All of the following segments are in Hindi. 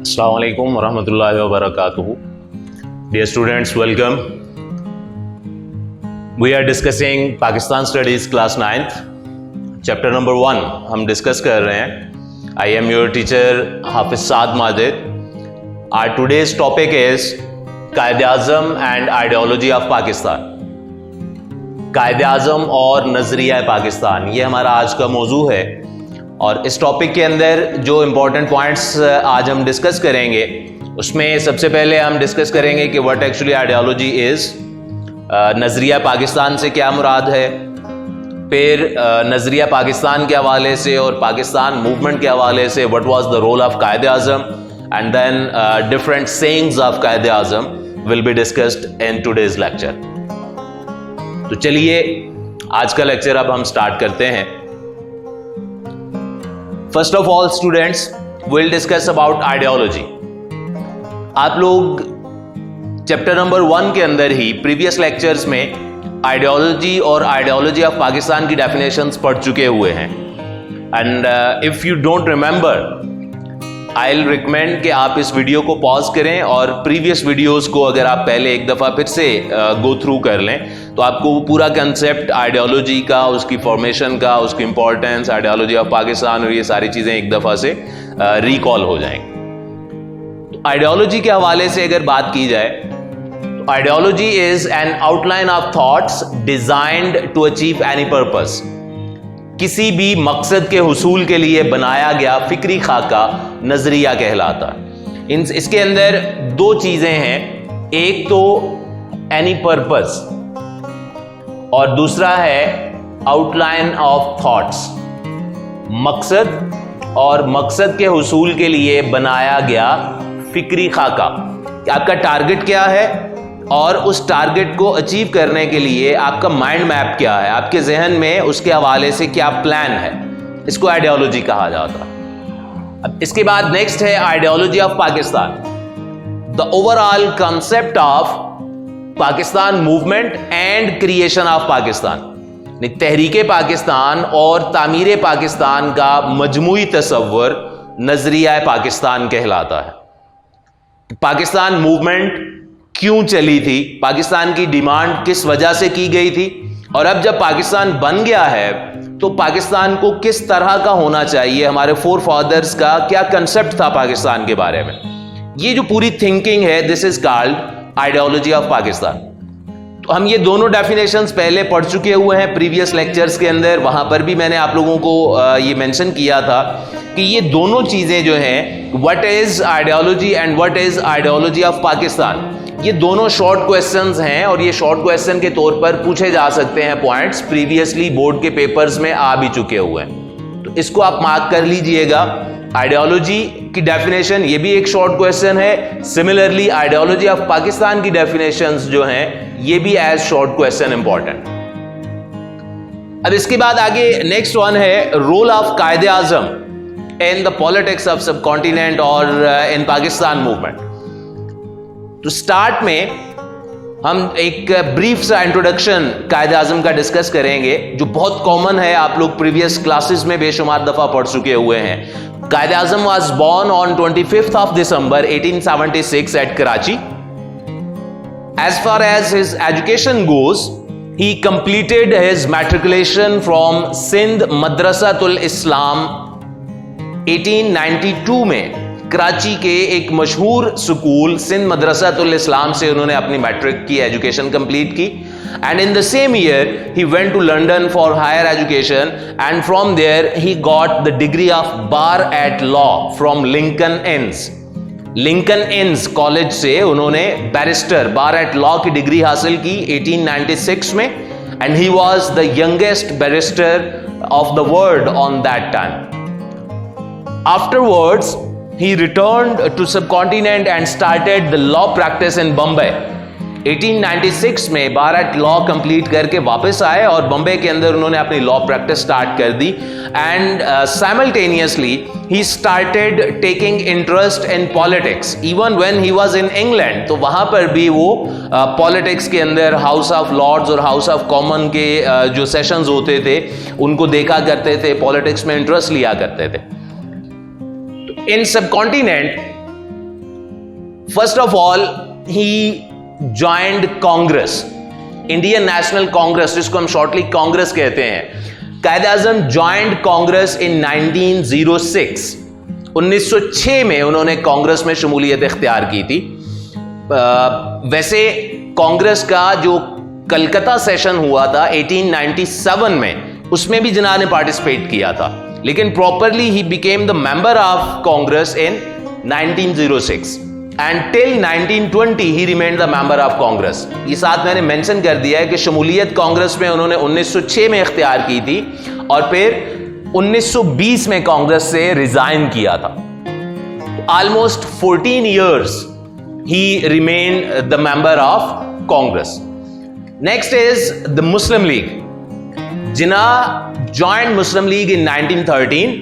Assalamu alaikum warahmatullahi wabarakatuh. Dear students, welcome. We are discussing Pakistan Studies class 9th, chapter number 1 हम डिस्कस कर रहे हैं. I am your teacher Hafiz Saad Majid. Our today's topic is Quaid-e-Azam and ideology of Pakistan. Quaid-e-Azam और नज़रिया पाकिस्तान, ये हमारा आज का मौजू है. और इस टॉपिक के अंदर जो इम्पोर्टेंट पॉइंट्स आज हम डिस्कस करेंगे उसमें सबसे पहले हम डिस्कस करेंगे कि व्हाट एक्चुअली आइडियोलॉजी इज़, नज़रिया पाकिस्तान से क्या मुराद है, फिर नज़रिया पाकिस्तान के हवाले से और पाकिस्तान मूवमेंट के हवाले से what was the role of Quaid-e-Azam, and then different sayings of Quaid-e-Azam will be discussed in today's lecture. तो चलिए आज का लेक्चर अब हम स्टार्ट करते हैं. First of all students, will discuss about ideology. आप लोग चैप्टर नंबर 1 के अंदर ही प्रीवियस लेक्चर्स में आइडियोलॉजी और आइडियोलॉजी ऑफ पाकिस्तान की डेफिनेशंस पढ़ चुके हुए हैं. And if you don't remember, I will recommend कि आप इस वीडियो को पॉज करें और प्रीवियस वीडियोस को अगर आप पहले एक दफ़ा फिर से गो थ्रू कर लें तो आपको वो पूरा कंसेप्ट आइडियोलॉजी का, उसकी फॉर्मेशन का, उसकी इंपॉर्टेंस, आइडियोलॉजी ऑफ पाकिस्तान और ये सारी चीज़ें एक दफ़ा से रिकॉल हो जाएंगी. तो आइडियोलॉजी के हवाले से अगर बात की जाए तो ideology is an outline of thoughts designed to achieve any purpose. किसी भी मकसद के हुसूल के लिए बनाया गया फिक्री खाका नजरिया कहलाता है. इसके अंदर दो चीजें हैं, एक तो एनी पर्पस और दूसरा है आउटलाइन ऑफ थॉट्स. मकसद और मकसद के हुसूल के लिए बनाया गया फिक्री खाका. आपका टारगेट क्या है और उस टारगेट को अचीव करने के लिए आपका माइंड मैप क्या है, आपके जहन में उसके हवाले से क्या प्लान है, इसको आइडियोलॉजी कहा जाता है. अब इसके बाद नेक्स्ट है ideology of Pakistan. The overall concept of Pakistan movement and creation of Pakistan. Tehreek-e Pakistan और तामीर पाकिस्तान का मजमूई तसव्वुर नजरिया पाकिस्तान कहलाता है. पाकिस्तान मूवमेंट क्यों चली थी, पाकिस्तान की डिमांड किस वजह से की गई थी, और अब जब पाकिस्तान बन गया है तो पाकिस्तान को किस तरह का होना चाहिए, हमारे फोर फादर्स का क्या कंसेप्ट था पाकिस्तान के बारे में. ये जो पूरी थिंकिंग है, this is called ideology of Pakistan. तो हम ये दोनों डेफिनेशंस पहले पढ़ चुके हुए हैं प्रीवियस लेक्चर्स के अंदर. वहां पर भी मैंने आप लोगों को ये मेंशन किया था कि ये दोनों चीजें जो हैं, what is ideology and what is ideology of Pakistan, ये दोनों शॉर्ट क्वेश्चंस हैं और ये शॉर्ट क्वेश्चन के तौर पर पूछे जा सकते हैं. पॉइंट्स प्रीवियसली बोर्ड के पेपर्स में आ भी चुके हुए हैं, तो इसको आप मार्क कर लीजिएगा. आइडियोलॉजी की डेफिनेशन, ये भी एक शॉर्ट क्वेश्चन है. सिमिलरली आइडियोलॉजी ऑफ पाकिस्तान की डेफिनेशंस जो हैं ये भी एज शॉर्ट क्वेश्चन इंपॉर्टेंट. अब इसके बाद आगे नेक्स्ट वन है role of Quaid-e-Azam in the politics of sub continent और इन पाकिस्तान मूवमेंट. तो स्टार्ट में हम एक ब्रीफ सा इंट्रोडक्शन कायद-ए-आज़म का डिस्कस करेंगे जो बहुत कॉमन है, आप लोग प्रीवियस क्लासेस में बेशुमार दफा पढ़ चुके हुए हैं. Quaid-e-Azam was born on 25th of December 1876 at Karachi. As far as his education goes, he completed his matriculation from Sindh Madrasatul Islam 1892 में. कराची के एक मशहूर स्कूल सिंध मदरसातुल इस्लाम से उन्होंने अपनी मैट्रिक की एजुकेशन कंप्लीट की. And in the same year he went to London for higher education and from there he got the degree of bar at law from Lincoln's Inn. Lincoln's Inn college से उन्होंने बैरिस्टर बार एट लॉ की डिग्री हासिल की 1896 में. And he was the youngest barrister of the world on that time. Afterwards he returned to subcontinent and started the law practice in Bombay. 1896 में बार एट लॉ कंप्लीट करके वापस आए और बॉम्बे के अंदर उन्होंने अपनी लॉ प्रैक्टिस स्टार्ट कर दी. एंड साइमल्टेनियसली ही started taking interest in politics even when he was in England. तो वहां पर भी वो पॉलिटिक्स के अंदर हाउस ऑफ लॉर्ड्स और हाउस ऑफ कॉमन के जो सेशंस होते थे उनको देखा करते थे, पॉलिटिक्स में इंटरेस्ट लिया करते थे. In subcontinent first of all he joined Congress, Indian National Congress, जिसको हम शॉर्टली कांग्रेस कहते हैं। कायद आजम ज्वाइंड कांग्रेस इन 1906, 1906 में उन्होंने कांग्रेस में शमूलियत इख्तियार की थी। वैसे कांग्रेस का जो कलकत्ता सेशन हुआ था 1897 में, उसमें भी जिन्ना ने पार्टिसिपेट किया था, लेकिन properly he became the member of Congress in 1906 and till 1920 he remained the member of Congress. ये साथ मैंने मेंशन कर दिया है कि शमूलियत कांग्रेस में उन्होंने 1906 में इख्तियार की थी और फिर 1920 में कांग्रेस से रिजाइन किया था। Almost 14 years he remained the member of Congress. Next is the Muslim League. Jinnah joined Muslim League in 1913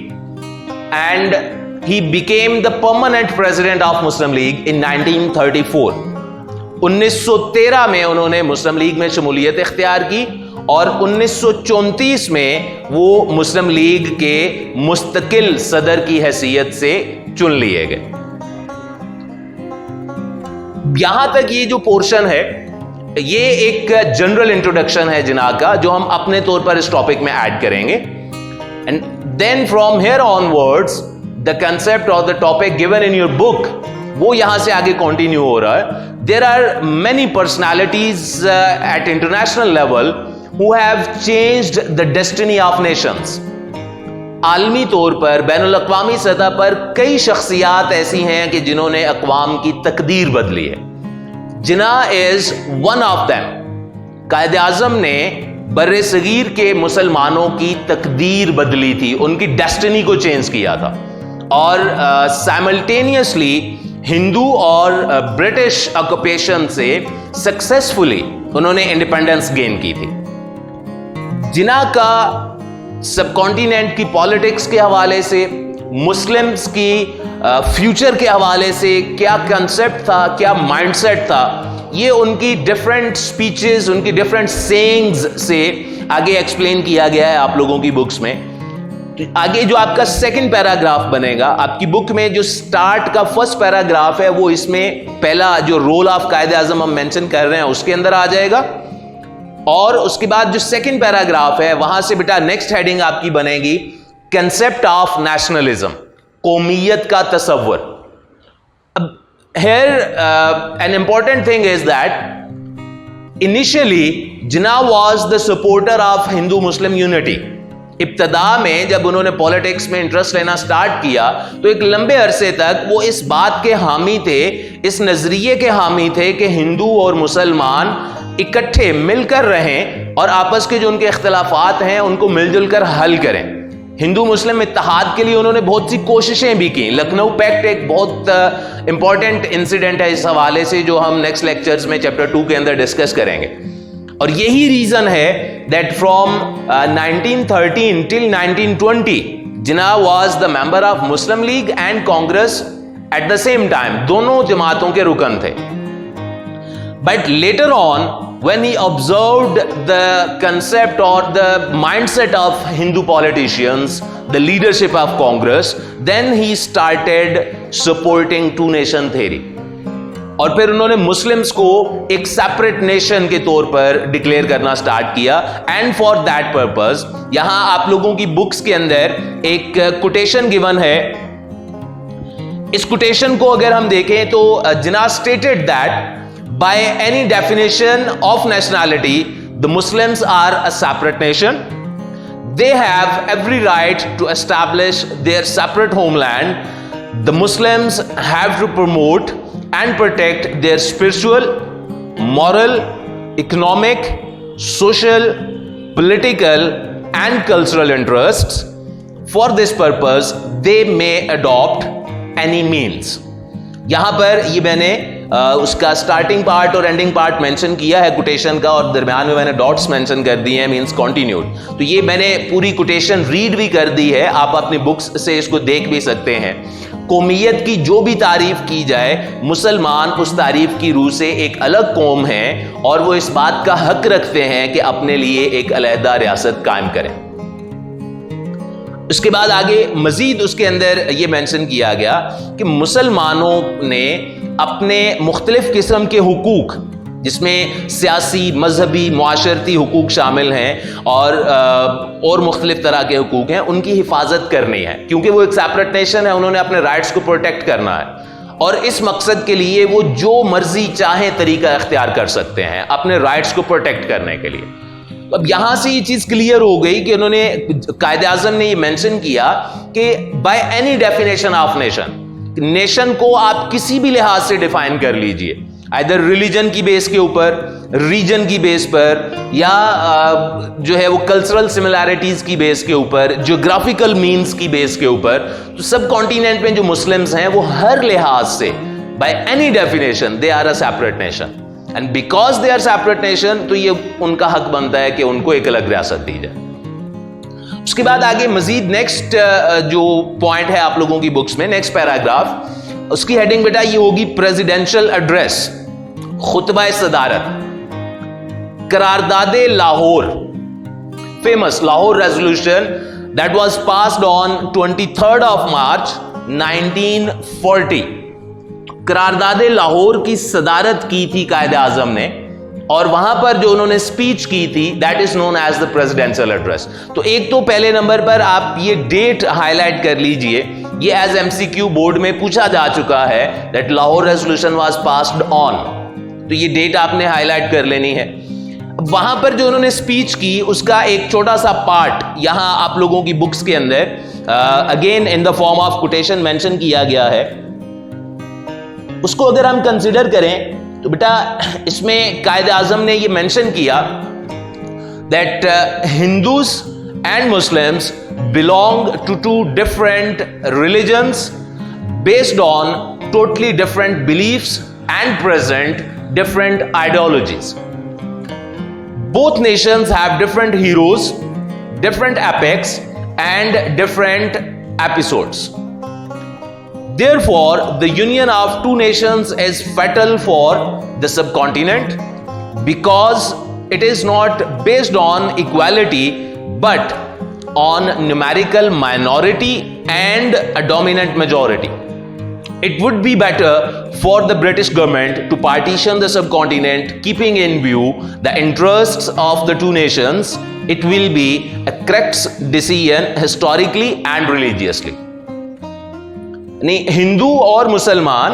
and he became the permanent president of Muslim League in 1934. 1913 में उन्होंने मुस्लिम लीग में शमूलियत इख्तियार की और 1934 में वो मुस्लिम लीग के मुस्तकिल सदर की हैसियत से चुन लिए गए। यहां तक ये जो पोर्शन है, ये एक जनरल इंट्रोडक्शन है जिन्ना का, जो हम अपने तौर पर इस टॉपिक में ऐड करेंगे। And then from here onwards the concept और the topic given in your book, वो यहां से आगे कंटिन्यू हो रहा है। There are many personalities at international level who have changed the destiny of nations. आलमी तौर पर, बैनुल अक़वामी सतह पर कई शख्सियात ऐसी हैं कि जिन्होंने अक़वाम की तकदीर बदली है। जिन्ना इज वन ऑफ देम। कायद आज़म ने बर्रे सगीर के मुसलमानों की तकदीर बदली थी, उनकी डेस्टिनी को चेंज किया था और साइमल्टेनियसली हिंदू और ब्रिटिश ऑक्यूपेशन से सक्सेसफुली उन्होंने इंडिपेंडेंस गेन की थी। जिन्ना का सबकॉन्टिनेंट की पॉलिटिक्स के हवाले से, मुस्लिम्स की फ्यूचर के हवाले से क्या कंसेप्ट था, क्या माइंडसेट था, ये उनकी डिफरेंट स्पीचेस, उनकी डिफरेंट सेइंग्स से आगे एक्सप्लेन किया गया है आप लोगों की बुक्स में। तो आगे जो आपका सेकंड पैराग्राफ बनेगा आपकी बुक में, जो स्टार्ट का फर्स्ट पैराग्राफ है, वो इसमें पहला जो रोल ऑफ कायद आज़म हम मेंशन कर रहे हैं उसके अंदर आ जाएगा। और उसके बाद जो सेकंड पैराग्राफ है, वहां से बेटा नेक्स्ट हेडिंग आपकी बनेगी कंसेप्ट ऑफ नेशनलिज्म, कौमियत का तसव्वुर। अब here an important thing is that initially Jinnah was the supporter of Hindu Muslim unity. इब्तदा में जब उन्होंने पॉलिटिक्स में इंटरेस्ट लेना स्टार्ट किया तो एक लंबे अरसे तक वो इस बात के हामी थे, इस नजरिए के हामी थे कि हिंदू और मुसलमान इकट्ठे मिलकर रहें और आपस के जो उनके इख्तिलाफात हैं उनको मिलजुल कर हल करें। हिंदू मुस्लिम इत्तेहाद के लिए उन्होंने बहुत सी कोशिशें भी की। लखनऊ पैक्ट एक बहुत इंपॉर्टेंट इंसिडेंट है इस हवाले से, जो हम नेक्स्ट लेक्चर्स में चैप्टर 2 के अंदर डिस्कस करेंगे। और यही रीजन है that from 1913 till 1920 Jinnah was the member of Muslim league and Congress at the same time, दोनों जमातों के रुकन थे। But later on, when he observed the concept or the mindset of Hindu politicians, the leadership of Congress, then he started supporting two nation theory. और फिर उन्होंने मुस्लिम्स को एक सेपरेट नेशन के तौर पर डिक्लेयर करना स्टार्ट किया। एंड फॉर दैट पर्पस यहां आप लोगों की बुक्स के अंदर एक कोटेशन गिवन है। इस कोटेशन को अगर हम देखें तो Jinnah stated that by any definition of nationality, the Muslims are a separate nation. They have every right to establish their separate homeland. The Muslims have to promote and protect their spiritual, moral, economic, social, political and cultural interests. For this purpose, they may adopt any means. यहां पर ये मैंने उसका स्टार्टिंग पार्ट और एंडिंग पार्ट मेंशन किया है कोटेशन का, और दरमियान में मैंने डॉट्स मेंशन कर दिए हैं, मींस कंटिन्यूड। तो ये मैंने पूरी कोटेशन रीड भी कर दी है, आप अपनी बुक्स से इसको देख भी सकते हैं। कौमियत की जो भी तारीफ की जाए, मुसलमान उस तारीफ की रूह से एक अलग कौम है और वो इस बात का हक रखते हैं कि अपने लिए एक अलहदा रियासत कायम करें। उसके बाद आगे मजीद उसके अंदर ये मेंशन किया गया कि मुसलमानों ने अपने मुख्तलिफ किस्म के हुकूक, जिसमें सियासी, मजहबी, मुआशरती हुकूक शामिल हैं और मुख्तलिफ तरह के हुकूक हैं, उनकी हिफाजत करनी है, क्योंकि वो एक सेपरेट नेशन है, उन्होंने अपने राइट्स को प्रोटेक्ट करना है और इस मकसद के लिए वो जो मर्जी चाहे तरीका इख्तियार कर सकते हैं अपने राइट्स को प्रोटेक्ट करने के लिए। अब यहां से ये चीज क्लियर हो गई कि उन्होंने, कायदे आजम ने ये मेंशन किया कि bye any definition of nation को आप किसी भी लिहाज से डिफाइन कर लीजिए, आइदर रिलीजन की बेस के ऊपर, रीजन की बेस पर, या जो है वो कल्चरल सिमिलैरिटीज की बेस के ऊपर, ज्योग्राफिकल मीन्स की बेस के ऊपर। तो सब कॉन्टिनेंट में जो मुस्लिम्स हैं वो हर लिहाज से by any definition they are a separate nation, and because they are separate nation तो ये उनका हक बनता है कि उनको एक अलग रियासत दी जाए। उसके बाद आगे मजीद नेक्स्ट जो पॉइंट है आप लोगों की बुक्स में, नेक्स्ट पैराग्राफ, उसकी हेडिंग बेटा ये होगी प्रेसिडेंशियल एड्रेस, खुतबा सदारत, करारदादे Lahore, famous Lahore resolution that was passed on 23rd of March 1940। करारदादे लाहौर की सदारत की थी कायदे आजम ने, और वहां पर जो उन्होंने स्पीच की थी that is known as the presidential address. तो एक तो पहले नंबर पर आप ये डेट हाईलाइट कर लीजिए, ये एज एमसीक्यू बोर्ड में पूछा जा चुका है that Lahore resolution was passed on, तो ये डेट आपने हाईलाइट कर लेनी है। वहां पर जो उन्होंने स्पीच की उसका एक छोटा सा पार्ट यहां आप लोगों की बुक्स के अंदर again in the form of quotation mention किया गया है। उसको अगर हम कंसिडर करें तो बेटा इसमें कायदे आजम ने ये मेंशन किया that Hindus and Muslims belong to two different religions based on totally different beliefs and present different ideologies. Both nations have different heroes, different epics, and different episodes. Therefore, the union of two nations is fatal for the subcontinent because it is not based on equality but on numerical minority and a dominant majority. It would be better for the British government to partition the subcontinent, keeping in view the interests of the two nations. It will be a correct decision historically and religiously. Hindu और मुसलमान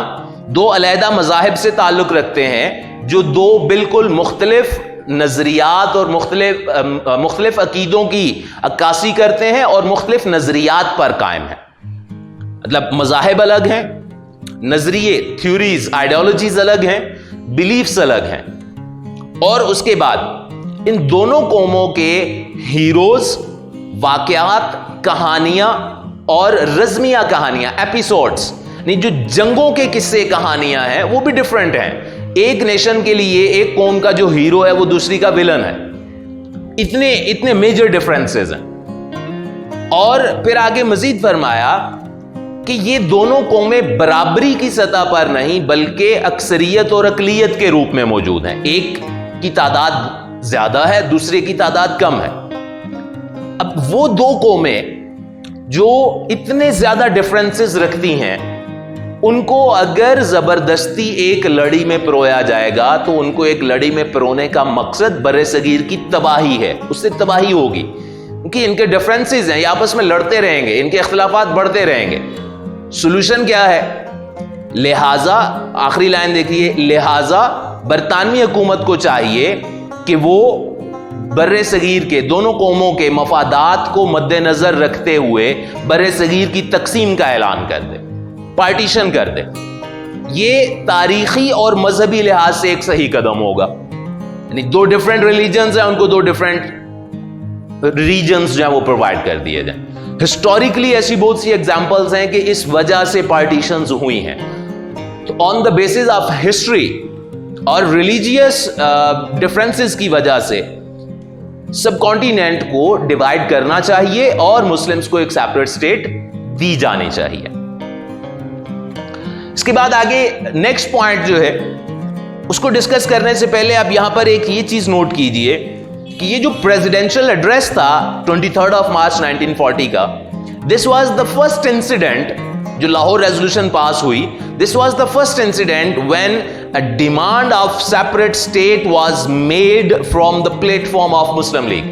दो अलहदा मज़ाहिब से ताल्लुक़ रखते हैं जो दो बिल्कुल मुख्तलिफ नज़रियात और मुख्तलिफ अकीदों की अक्कासी करते हैं और मुख्तलिफ नज़रियात पर कायम हैं। मतलब मज़ाहिब अलग हैं, नजरिए, थ्योरीज, आइडियोलॉजीज अलग हैं, बिलीफ्स अलग हैं, और उसके बाद इन दोनों कौमों के हीरोज, वाकयात, कहानियां और रज़मिया कहानियां, एपिसोड्स, नहीं जो जंगों के किस्से कहानियां हैं वो भी डिफरेंट हैं। एक नेशन के लिए एक कौम का जो हीरो है वो दूसरी का विलन है। इतने मेजर डिफरेंसेस हैं। और फिर आगे मजीद फरमाया कि ये दोनों कौमें बराबरी की सतह पर नहीं बल्कि अक्सरियत और अकलियत के रूप में मौजूद हैं। एक की तादाद ज्यादा है, दूसरे की तादाद कम है। अब वो दो कौमें जो इतने ज्यादा डिफरेंसेस रखती हैं, उनको अगर जबरदस्ती एक लड़ी में पिरोया जाएगा तो उनको एक लड़ी में पिरोने का मकसद बरे सगीर की तबाही है, उससे तबाही होगी, क्योंकि इनके डिफरेंसेस हैं, ये आपस में लड़ते रहेंगे, इनके इख्तिलाफात बढ़ते रहेंगे। सोल्यूशन क्या है? लिहाजा, आखिरी लाइन देखिए, लिहाजा बरतानवी हुकूमत को चाहिए कि वो बर्रे सगीर के दोनों कौमों के मफादात को मद्देनजर रखते हुए बर्रे सगीर की तकसीम का ऐलान कर दे, पार्टीशन कर दे। ये तारीखी और मजहबी लिहाज से एक सही कदम होगा। यानी दो डिफरेंट रिलीजन्स हैं, उनको दो डिफरेंट रीजन्स जो है वो प्रोवाइड कर दिए जाए। हिस्टोरिकली ऐसी बहुत सी एग्जांपल्स हैं कि इस वजह से पार्टीशंस हुई हैं। तो on the basis of history और रिलीजियस डिफरेंसेस की वजह से सब कॉन्टिनेंट को डिवाइड करना चाहिए और मुस्लिम्स को एक सेपरेट स्टेट दी जानी चाहिए। इसके बाद आगे नेक्स्ट पॉइंट जो है उसको डिस्कस करने से पहले आप यहां पर एक ये चीज नोट कीजिए कि ये जो प्रेसिडेंशियल एड्रेस था 23rd of March 1940 का, this was the first incident जो लाहौर रेजोल्यूशन पास हुई This was the first incident when a demand of separate state was made from the platform of Muslim League.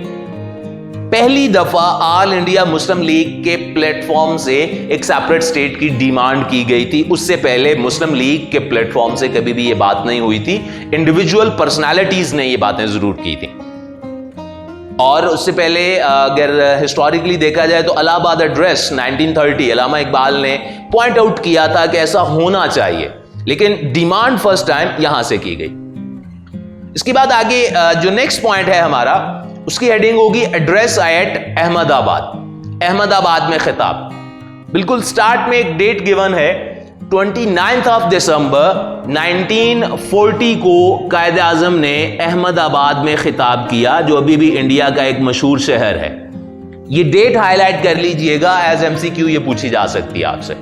पहली दफा ऑल इंडिया मुस्लिम लीग के प्लेटफॉर्म से एक सेपरेट स्टेट की डिमांड की गई थी। उससे पहले मुस्लिम लीग के प्लेटफॉर्म से कभी भी ये बात नहीं हुई थी। इंडिविजुअल पर्सनालिटीज ने ये बातें जरूर की थी। और उससे पहले अगर हिस्टोरिकली देखा जाए तो इलाहाबाद एड्रेस 1930 अल्लामा इकबाल ने पॉइंट आउट किया था कि ऐसा होना चाहिए, लेकिन डिमांड फर्स्ट टाइम यहां से की गई। इसके बाद आगे जो नेक्स्ट पॉइंट है हमारा, उसकी हेडिंग होगी एड्रेस एट अहमदाबाद। अहमदाबाद में खिताब। बिल्कुल स्टार्ट में एक डेट गिवन है 29 दिसंबर 1940 को कायदे आजम ने अहमदाबाद में खिताब किया, जो अभी भी इंडिया का एक मशहूर शहर है। ये डेट हाईलाइट कर लीजिएगा, एज एमसीक्यू ये पूछी जा सकती है आपसे।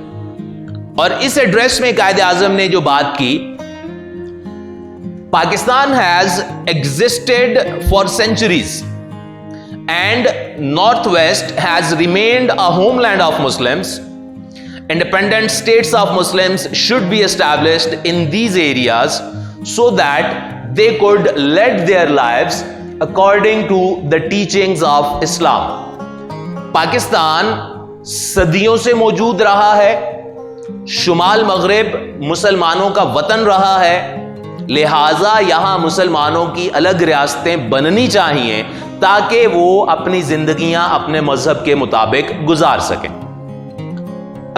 और इस एड्रेस में कायदे आजम ने जो बात की, Pakistan has existed for centuries and north west has remained a homeland of Muslims. Independent states of Muslims should be established in these areas so that they could lead their lives according to the teachings of Islam. Pakistan सदियों से मौजूद रहा है, शुमाल मगरिब मुसलमानों का वतन रहा है, लिहाजा यहां मुसलमानों की अलग रियासतें बननी चाहिए ताकि वो अपनी जिंदगियां अपने मजहब के मुताबिक गुजार सकें।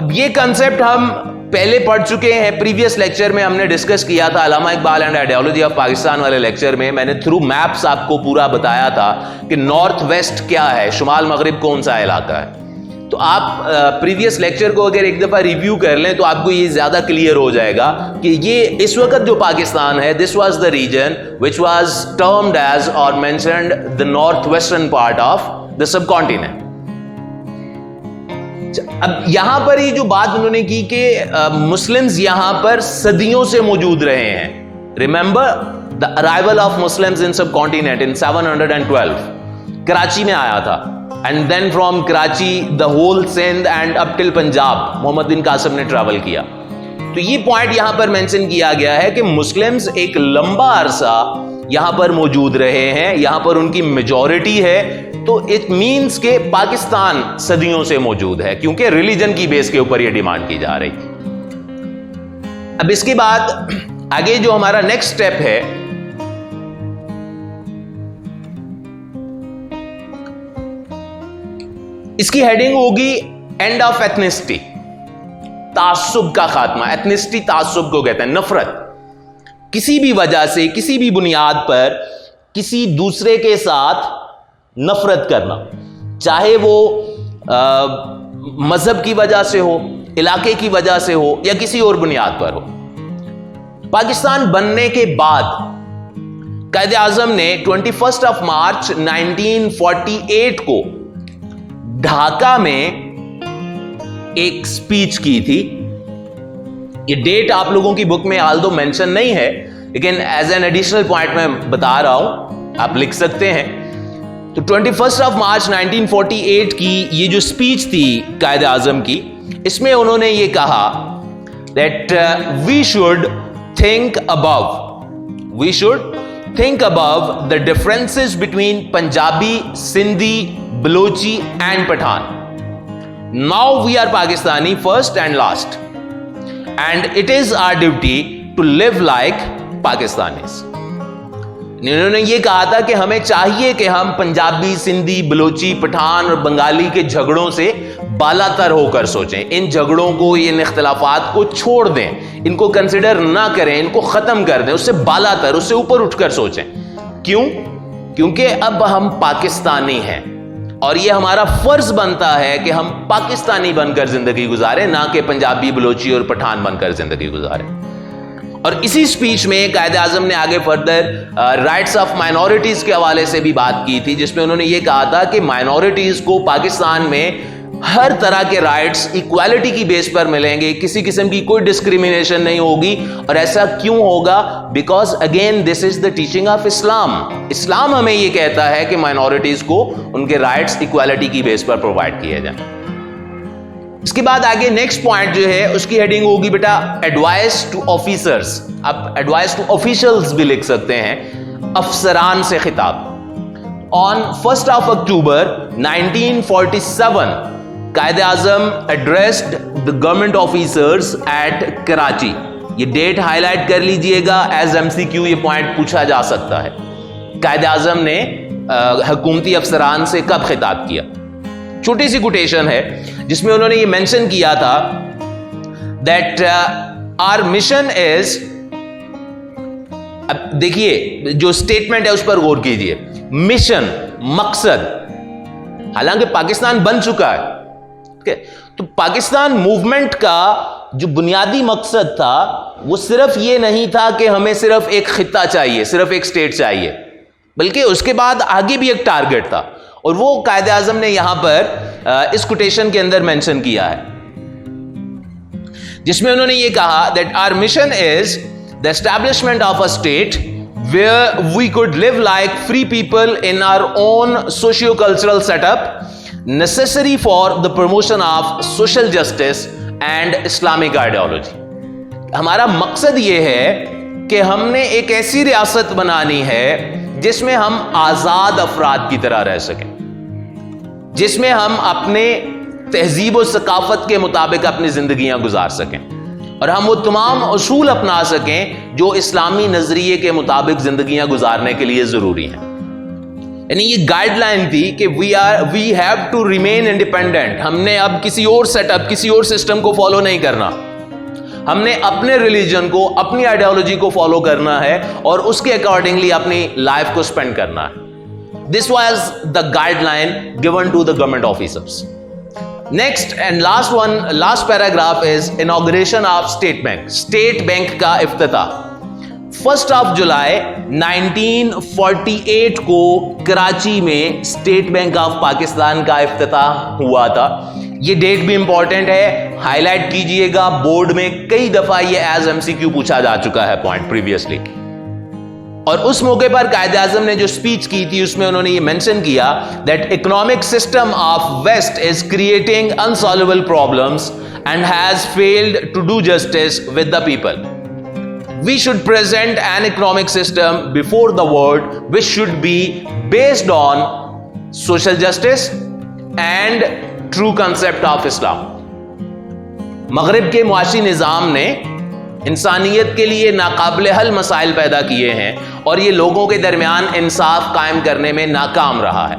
अब ये कंसेप्ट हम पहले पढ़ चुके हैं, प्रीवियस लेक्चर में हमने डिस्कस किया था Allama Iqbal and ideology of Pakistan वाले लेक्चर में। मैंने थ्रू मैप्स आपको पूरा बताया था कि नॉर्थ वेस्ट क्या है, शुमाल मगरिब कौन सा इलाका है। तो आप प्रीवियस लेक्चर को अगर एक दफा रिव्यू कर लें तो आपको ये ज्यादा क्लियर हो जाएगा कि ये इस वक्त जो पाकिस्तान है, this was the region which was termed as और mentioned the north western part of the subcontinent. अब यहां पर ये जो बात उन्होंने की कि मुस्लिम्स यहां पर सदियों से मौजूद रहे हैं। Remember the arrival of Muslims in subcontinent in 712 Karachi में आया था, and then from Karachi the whole Sindh and up till Punjab Mohammad bin Qasim ने ट्रैवल किया। तो ये पॉइंट यहां पर मेंशन किया गया है कि मुस्लिम्स एक लंबा अरसा यहां पर मौजूद रहे हैं, यहां पर उनकी मेजॉरिटी है। तो इट मींस के पाकिस्तान सदियों से मौजूद है, क्योंकि रिलीजन की बेस के ऊपर यह डिमांड की जा रही थी। अब इसके बाद आगे जो हमारा नेक्स्ट स्टेप है, इसकी हेडिंग होगी एंड ऑफ एथनिसिटी, तासुब का खात्मा। एथनिसिटी तासुब को कहते हैं, नफरत। किसी भी वजह से, किसी भी बुनियाद पर किसी दूसरे के साथ नफरत करना, चाहे वो मजहब की वजह से हो, इलाके की वजह से हो, या किसी और बुनियाद पर हो। पाकिस्तान बनने के बाद कायदे आजम ने 21 मार्च 1948 को ढाका में एक स्पीच की थी। ये डेट आप लोगों की बुक में आल्दो मेंशन नहीं है, लेकिन एज एन एडिशनल पॉइंट मैं बता रहा हूं, आप लिख सकते हैं। तो 21 मार्च 1948 की ये जो स्पीच थी कायदे आजम की, इसमें उन्होंने ये कहा that we should think above the differences between Punjabi, Sindhi, Balochi and Pathan. Now we are Pakistani first and last, and it is our duty to live like Pakistanis. इन्होंने ये कहा था कि हमें चाहिए कि हम पंजाबी, सिंधी, बलोची, पठान और बंगाली के झगड़ों से बालातर होकर सोचें। इन झगड़ों को, इन इख्तिलाफात को छोड़ दें, इनको कंसिडर ना करें, इनको खत्म कर दें, उससे बालातर, उससे ऊपर उठकर सोचें। क्यों? क्योंकि अब हम पाकिस्तानी हैं और ये हमारा फर्ज बनता है कि हम पाकिस्तानी बनकर जिंदगी गुजारें, ना कि पंजाबी, बलोची और पठान बनकर जिंदगी गुजारें। और इसी स्पीच में कायदे आजम ने आगे फर्दर राइट्स ऑफ माइनॉरिटीज के हवाले से भी बात की थी, जिसमें उन्होंने ये कहा था कि माइनॉरिटीज को पाकिस्तान में हर तरह के राइट्स इक्वालिटी की बेस पर मिलेंगे, किसी किस्म की कोई डिस्क्रिमिनेशन नहीं होगी। और ऐसा क्यों होगा? Because again this is the teaching of Islam. Islam हमें ये कहता है कि माइनॉरिटीज को उनके राइट्स इक्वालिटी की बेस पर प्रोवाइड किए जाएं। इसके बाद आगे नेक्स्ट पॉइंट जो है उसकी हेडिंग होगी बेटा एडवाइस टू ऑफिसर्स। आप एडवाइस टू ऑफिशियल्स भी लिख सकते हैं, अफसरान से खिताब। On 1 October 1947 Quaid-e Azam addressed the government officers at Karachi. ये डेट हाईलाइट कर लीजिएगा, एज एमसीक्यू ये पॉइंट पूछा जा सकता है। कायदे आजम ने हुकूमती अफसरान से कब खिताब किया? छोटी सी कोटेशन है जिसमें उन्होंने ये मेंशन किया था दैट आवर मिशन इज, अब देखिए जो स्टेटमेंट है उस पर गौर कीजिए, मिशन मकसद, हालांकि पाकिस्तान बन चुका है, ठीक है, तो पाकिस्तान मूवमेंट का जो बुनियादी मकसद था वो सिर्फ ये नहीं था कि हमें सिर्फ एक खिता चाहिए, सिर्फ एक स्टेट चाहिए, बल्कि उसके बाद आगे भी एक टारगेट था, और वो कायदे आजम ने यहां पर इस कोटेशन के अंदर मेंशन किया है, जिसमें उन्होंने ये कहा that our mission is the establishment of a state where we could live like free people in our own socio cultural setup necessary for the promotion of social justice and Islamic ideology. हमारा मकसद ये है कि हमने एक ऐसी रियासत बनानी है जिसमें हम आजाद अफराद की तरह रह सकें, जिसमें हम अपने तहजीब और सकाफत के मुताबिक अपनी जिंदगियां गुजार सकें, और हम वो तमाम उसूल अपना सकें जो इस्लामी नजरिए के मुताबिक जिंदगियां गुजारने के लिए जरूरी हैं। यानी ये गाइडलाइन थी कि we have to remain independent. हमने अब किसी और सेटअप, किसी और सिस्टम को फॉलो नहीं करना, हमने अपने रिलीजन को, अपनी आइडियोलॉजी को फॉलो करना है और उसके अकॉर्डिंगली अपनी लाइफ को स्पेंड करना है। This was the guideline given to the government officers. Next and last paragraph is inauguration of state bank. State bank का इफ्तिताह 1 जुलाई 1948 को कराची में स्टेट बैंक ऑफ पाकिस्तान का इफ्तिताह हुआ था। ये डेट भी इंपॉर्टेंट है, हाईलाइट कीजिएगा, बोर्ड में कई दफा ये एज एमसीक्यू पूछा जा चुका है पॉइंट प्रीवियसली। और उस मौके पर कायदे आजम ने जो स्पीच की थी उसमें उन्होंने ये मेंशन किया that economic system of west is creating unsolvable problems and has failed to do justice with the people. We should present an economic system before the world which should be based on social justice and true concept of Islam. मगरिब के मुआशी निज़ाम ने इंसानियत के लिए नाकाबिल हल मसाइल पैदा किए हैं और ये लोगों के दरमियान इंसाफ कायम करने में नाकाम रहा है।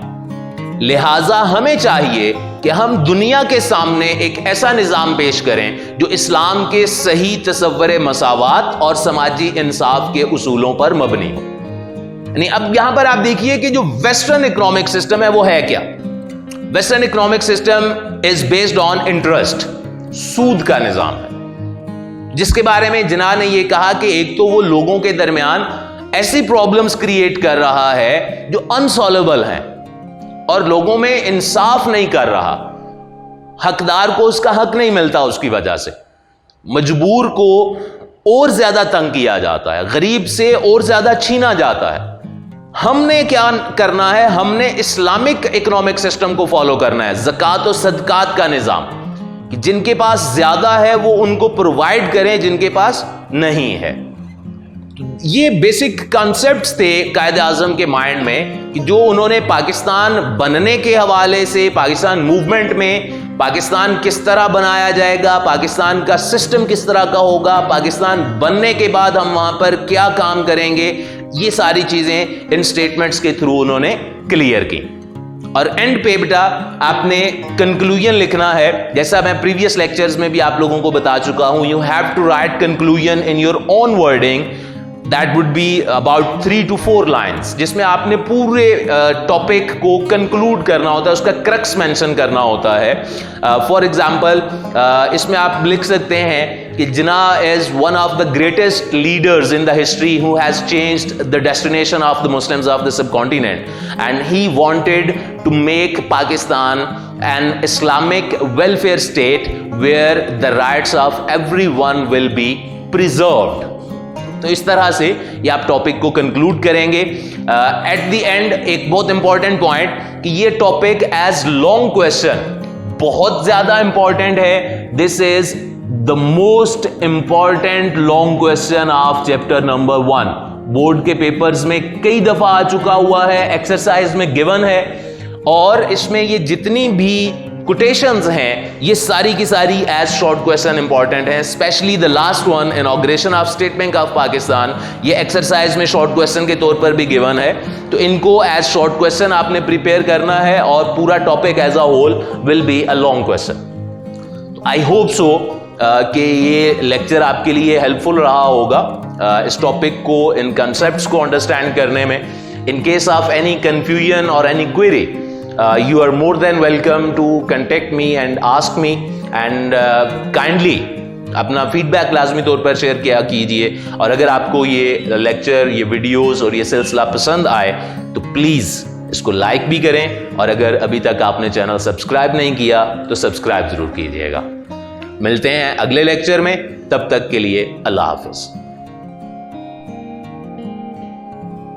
लिहाजा हमें चाहिए कि हम दुनिया के सामने एक ऐसा निज़ाम पेश करें जो इस्लाम के सही तसव्वुर मसावात और समाजी इंसाफ के उसूलों पर मबनी हो। यानी अब यहां पर आप देखिए कि जो वेस्टर्न इकोनॉमिक सिस्टम है वो है क्या? Western economic system is based on interest, सूद का निज़ाम है, जिसके बारे में जिना ने यह कहा कि एक तो वो लोगों के दरमियान ऐसी प्रॉब्लम्स क्रिएट कर रहा है जो अनसॉल्वेबल हैं और लोगों में इंसाफ नहीं कर रहा, हकदार को उसका हक नहीं मिलता, उसकी वजह से मजबूर को और ज्यादा तंग किया जाता है, गरीब से और ज्यादा छीना जाता है। हमने क्या करना है? हमने इस्लामिक इकोनॉमिक सिस्टम को फॉलो करना है, ज़कात और सदकात का निज़ाम, कि जिनके पास ज्यादा है वो उनको प्रोवाइड करें, जिनके पास नहीं है। ये बेसिक कॉन्सेप्ट्स थे कायदे आजम के माइंड में कि जो उन्होंने पाकिस्तान बनने के हवाले से, पाकिस्तान मूवमेंट में पाकिस्तान किस तरह बनाया जाएगा, पाकिस्तान का सिस्टम किस तरह का होगा, पाकिस्तान बनने के बाद हम वहां पर क्या काम करेंगे, ये सारी चीजें इन स्टेटमेंट्स के थ्रू उन्होंने क्लियर की। और एंड पे बेटा आपने कंक्लूजन लिखना है, जैसा मैं प्रीवियस लेक्चर्स में भी आप लोगों को बता चुका हूं, you have to write conclusion in your own wording. That would be about 3 to 4 lines, जिसमें आपने पूरे टॉपिक को कंक्लूड करना होता है, उसका क्रक्स मेंशन करना होता है। फॉर एग्जाम्पल इसमें आप लिख सकते हैं कि Jinnah is one of the greatest leaders in the history who has changed the destination of the Muslims of the subcontinent and he wanted to make Pakistan an Islamic welfare state where the rights of everyone will be preserved. तो इस तरह से ये आप टॉपिक को कंक्लूड करेंगे। एट द एंड एक बहुत इंपॉर्टेंट पॉइंट कि ये टॉपिक एज लॉन्ग क्वेश्चन बहुत ज्यादा इंपॉर्टेंट है। This is the most important long question of chapter number 1। Board के पेपर्स में कई दफा आ चुका हुआ है, एक्सरसाइज में गिवन है, और इसमें ये जितनी भी कोटेशंस हैं ये सारी की सारी एज शॉर्ट क्वेश्चन इंपॉर्टेंट है। Specially the last one, inauguration of state bank of Pakistan, ये एक्सरसाइज में शॉर्ट क्वेश्चन के तौर पर भी गिवन है। तो इनको एज शॉर्ट क्वेश्चन आपने प्रिपेयर करना है और पूरा topic as a whole will be a long question. I hope so कि ये लेक्चर आपके लिए हेल्पफुल रहा होगा इस टॉपिक को, इन कंसेप्ट्स को अंडरस्टैंड करने में। In case of any confusion और any query, you are more than welcome to contact me and ask me, and kindly अपना फीडबैक लाजमी तौर पर शेयर किया कीजिए। और अगर आपको ये लेक्चर, ये वीडियोस और ये सिलसिला पसंद आए तो प्लीज़ इसको लाइक भी करें, और अगर अभी तक आपने चैनल सब्सक्राइब नहीं किया तो सब्सक्राइब ज़रूर कीजिएगा। मिलते हैं अगले लेक्चर में, तब तक के लिए अल्लाह हाफ़िज़।